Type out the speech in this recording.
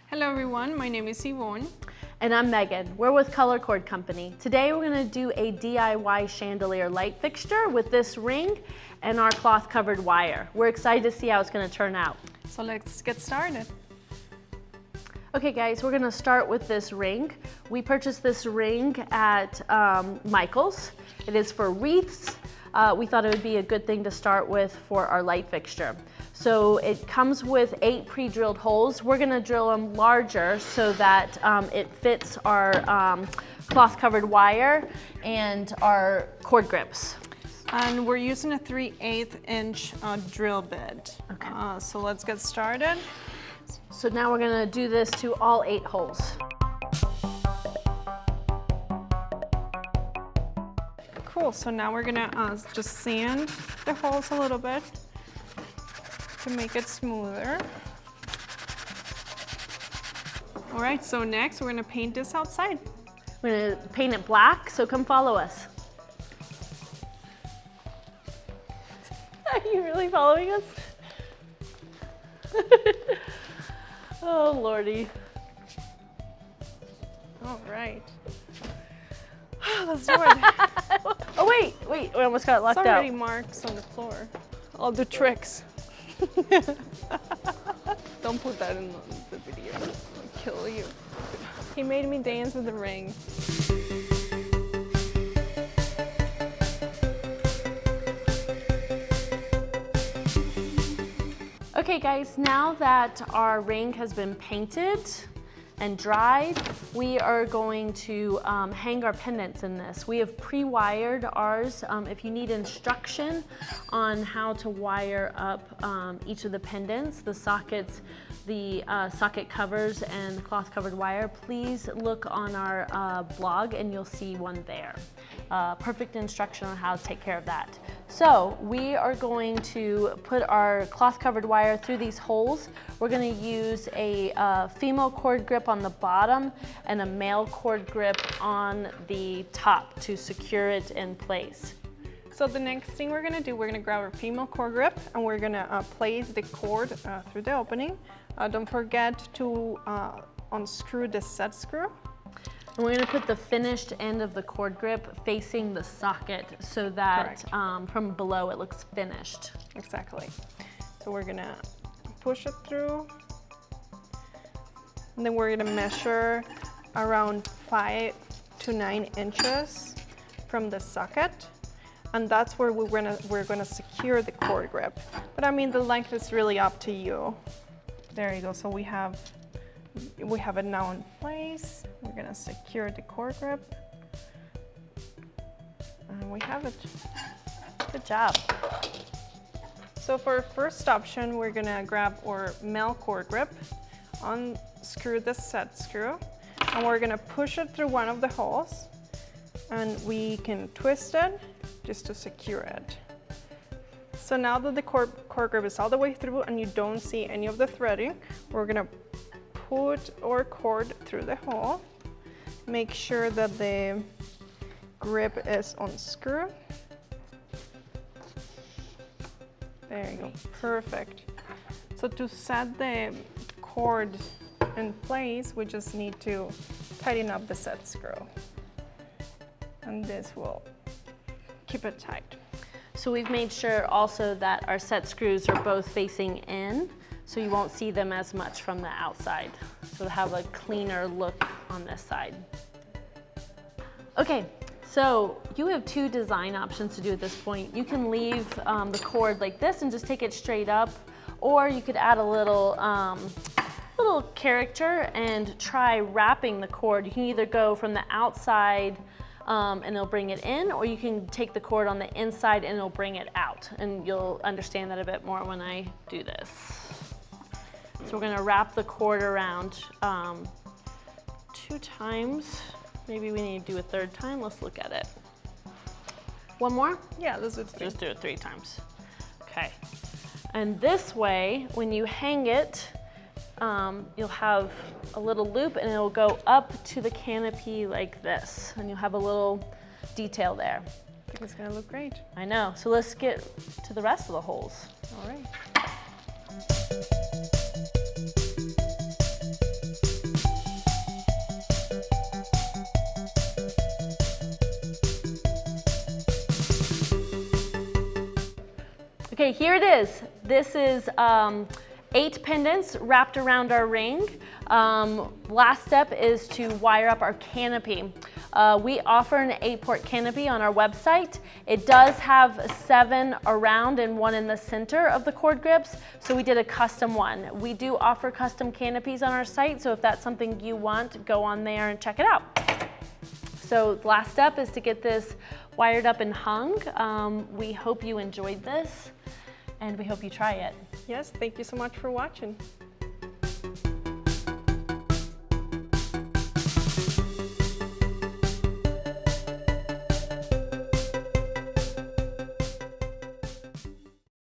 Hello everyone, my name is Ivonne. And I'm Megan. We're with Color Cord Company. Today we're going to do a DIY chandelier light fixture with this ring and our cloth covered wire. We're excited to see how it's going to turn out. So let's get started. Okay guys, we're going to start with this ring. We purchased this ring at Michael's. It is for wreaths. We thought it would be a good thing to start with for our light fixture. So it comes with 8 pre-drilled holes. We're gonna drill them larger so that it fits our cloth covered wire and our cord grips. And we're using a 3/8 inch drill bit. Okay. So let's get started. So now we're gonna do this to all 8 holes. Cool, so now we're gonna just sand the holes a little bit to make it smoother. All right, so next we're gonna paint this outside. We're gonna paint it black, so come follow us. Are you really following us? Oh, Lordy. All right. Let's do it. Oh, wait, we almost got locked It's already out. marks on the floor. I'll do tricks. Don't put that in the video. I'll kill you. He made me dance with the ring. Okay guys, now that our ring has been painted and dried, we are going to hang our pendants in this. We have pre-wired ours. If you need instruction on how to wire up each of the pendants, the sockets, the socket covers and the cloth covered wire, please look on our blog and you'll see one there. Perfect instruction on how to take care of that. So we are going to put our cloth covered wire through these holes. We're going to use a female cord grip on the bottom and a male cord grip on the top to secure it in place. So the next thing we're gonna do, we're gonna grab our female cord grip and we're gonna place the cord through the opening. Don't forget to unscrew the set screw. And we're going to put the finished end of the cord grip facing the socket so that from below it looks finished. Exactly. So we're gonna push it through. And then we're gonna measure around 5 to 9 inches from the socket. And that's where we're gonna secure the cord grip. But I mean, the length is really up to you. There you go. So we have it now in place. We're gonna secure the cord grip. And we have it. Good job. So for our first option, we're gonna grab our male cord grip, unscrew the set screw, and we're gonna push it through one of the holes. And we can twist it just to secure it. So now that the cord grip is all the way through and you don't see any of the threading, we're gonna put our cord through the hole. Make sure that the grip is unscrewed. There you go, perfect. So to set the cord in place, we just need to tighten up the set screw. And this will keep it tight. So we've made sure also that our set screws are both facing in, so you won't see them as much from the outside. So to have a cleaner look on this side. Okay, so you have 2 design options to do at this point. You can leave the cord like this and just take it straight up, or you could add a little character and try wrapping the cord. You can either go from the outside and it'll bring it in, or you can take the cord on the inside and it'll bring it out. And you'll understand that a bit more when I do this. So we're gonna wrap the cord around 2 times. Maybe we need to do a 3rd time. Let's look at it. One more? Yeah, let's do it 3. Just do it 3 times. Okay. And this way, when you hang it, you'll have a little loop and it'll go up to the canopy like this. And you'll have a little detail there. I think it's gonna look great. I know. So let's get to the rest of the holes. All right. Okay, here it is. This is 8 pendants wrapped around our ring. Last step is to wire up our canopy. We offer an 8-port canopy on our website. It does have 7 around and 1 in the center of the cord grips, so we did a custom one. We do offer custom canopies on our site, so if that's something you want, go on there and check it out. So the last step is to get this wired up and hung. We hope you enjoyed this, and we hope you try it. Yes, thank you so much for watching.